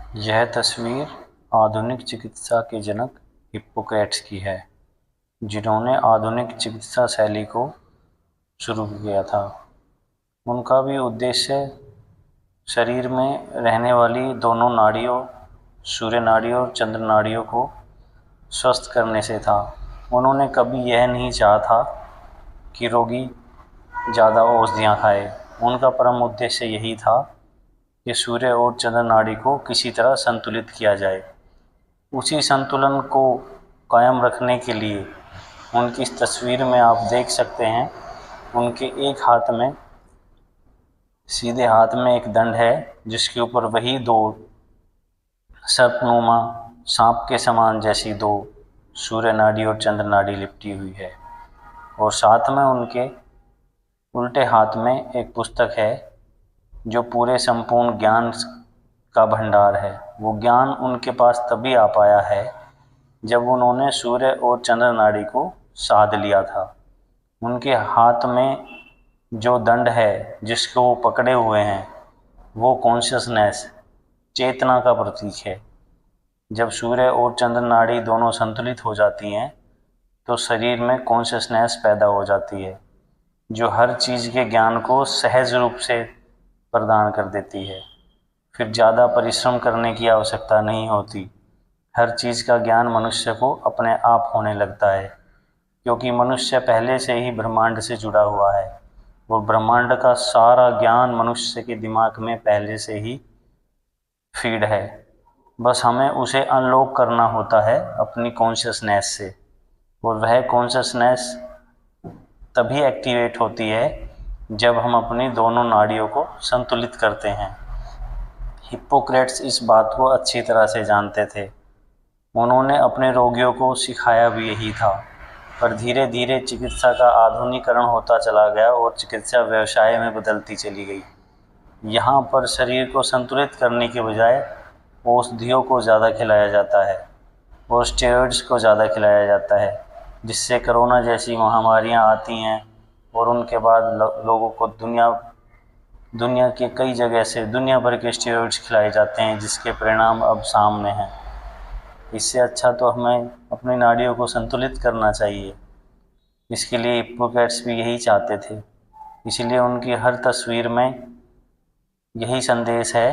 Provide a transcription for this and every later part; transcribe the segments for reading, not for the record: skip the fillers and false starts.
यह तस्वीर आधुनिक चिकित्सा के जनक हिप्पोक्रेट्स की है, जिन्होंने आधुनिक चिकित्सा शैली को शुरू किया था। उनका भी उद्देश्य शरीर में रहने वाली दोनों नाड़ियों, सूर्य नाड़ी और चंद्र नाड़ियों को स्वस्थ करने से था। उन्होंने कभी यह नहीं चाहा था कि रोगी ज़्यादा औषधियाँ खाए। उनका परम उद्देश्य यही था कि सूर्य और चंद्र नाड़ी को किसी तरह संतुलित किया जाए। उसी संतुलन को कायम रखने के लिए उनकी इस तस्वीर में आप देख सकते हैं, उनके एक हाथ में, सीधे हाथ में एक दंड है, जिसके ऊपर वही दो सर्पनुमा सांप के समान जैसी दो सूर्य नाड़ी और चंद्र नाड़ी लिपटी हुई है। और साथ में उनके उल्टे हाथ में एक पुस्तक है, जो पूरे संपूर्ण ज्ञान का भंडार है। वो ज्ञान उनके पास तभी आ पाया है जब उन्होंने सूर्य और चंद्र नाड़ी को साध लिया था। उनके हाथ में जो दंड है जिसको वो पकड़े हुए हैं, वो कॉन्शियसनेस, चेतना का प्रतीक है। जब सूर्य और चंद्र नाड़ी दोनों संतुलित हो जाती हैं तो शरीर में कॉन्शियसनेस पैदा हो जाती है, जो हर चीज़ के ज्ञान को सहज रूप से प्रदान कर देती है। फिर ज़्यादा परिश्रम करने की आवश्यकता नहीं होती। हर चीज़ का ज्ञान मनुष्य को अपने आप होने लगता है, क्योंकि मनुष्य पहले से ही ब्रह्मांड से जुड़ा हुआ है और ब्रह्मांड का सारा ज्ञान मनुष्य के दिमाग में पहले से ही फीड है। बस हमें उसे अनलॉक करना होता है अपनी कॉन्शियसनेस से, और वह कॉन्शियसनेस तभी एक्टिवेट होती है जब हम अपनी दोनों नाड़ियों को संतुलित करते हैं। हिप्पोक्रेट्स इस बात को अच्छी तरह से जानते थे। उन्होंने अपने रोगियों को सिखाया भी यही था, पर धीरे धीरे चिकित्सा का आधुनिकीकरण होता चला गया और चिकित्सा व्यवसाय में बदलती चली गई। यहाँ पर शरीर को संतुलित करने के बजाय औषधियों को ज़्यादा खिलाया जाता है और स्टेरॉइड्स को ज़्यादा खिलाया जाता है, जिससे कोरोना जैसी महामारियाँ आती हैं और उनके बाद लोगों को दुनिया के कई जगह से दुनिया भर के स्टेरॉइड्स खिलाए जाते हैं, जिसके परिणाम अब सामने हैं। इससे अच्छा तो हमें अपनी नाड़ियों को संतुलित करना चाहिए। इसके लिए हिप्पोक्रेट्स भी यही चाहते थे, इसीलिए उनकी हर तस्वीर में यही संदेश है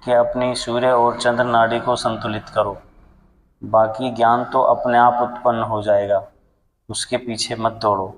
कि अपनी सूर्य और चंद्र नाड़ी को संतुलित करो। बाकी ज्ञान तो अपने आप उत्पन्न हो जाएगा, उसके पीछे मत दौड़ो।